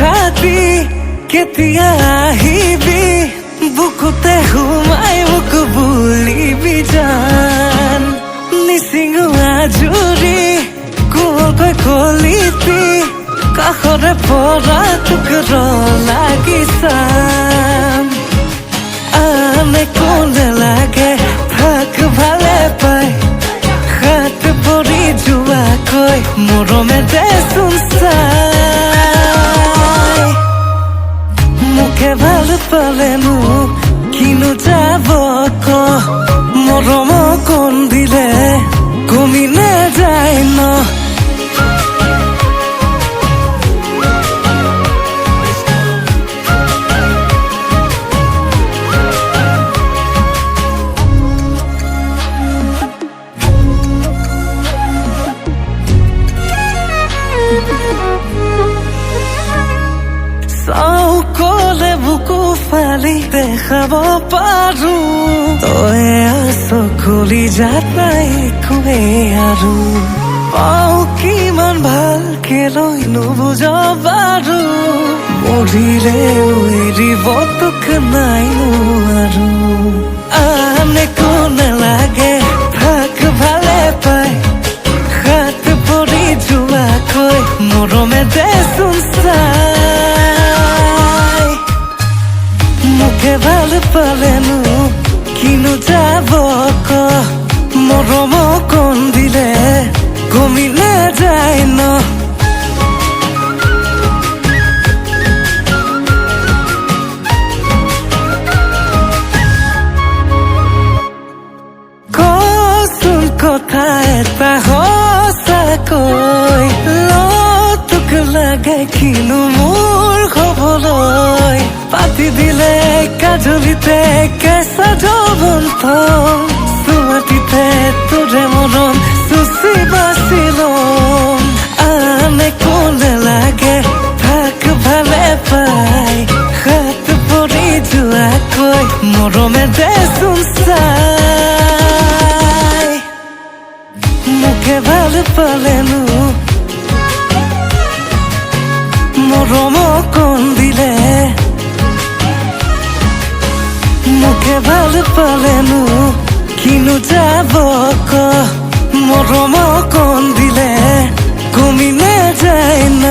ৰাতি কেতিয়া আহিবি বুকুতে সোমাই মোক বুলিবি জান নিচিঙো আজুৰি কোঁৱৰকৈ কলিপি কাষৰে পৰা তোক লাগি চাম আন একো নেলাগে থাক ভালে পাই হাত পৰি যোৱাকৈ মৰমে দেচোন চাই মুখে ভাল পালেনো কিনো যাব ক মৰম কণ দিলে কমি নাযায় ন কলে বুকু ফালি দেখাব পাৰো তই আছ কলিজাত নাই একোৱে আৰু পাওঁ কিমান ভালকে লৈ নুবুজ বাৰু মৰিলেও এৰিব তোক নাই আৰু আন একো নালাগে থাক ভালে পাই হাত পৰি যোৱাকৈ মৰমে দেচোন চাই মুখে ভাল পালেনো কিনো যাব ক মৰম কণ দিলে কমি নাযায় ন কচোন কথা এটা সঁচাকৈ তোক লাগে কিনো মোৰ খবলৈ পাতি দিলে কাজলিতে কেঁচা যৌৱন থম চুমাটিতে তোৰে মৰম চুচি বাচি লম আন একো নেলাগে থাক ভালে পাই হাত পৰি যোৱাকৈ মৰমে দেচোন চাই মুখে ভাল পালেনো মৰম কণ দিলে মুখে ভাল পালেনো কিনো যাব ক মৰম কণ দিলে কমি নাযায় ন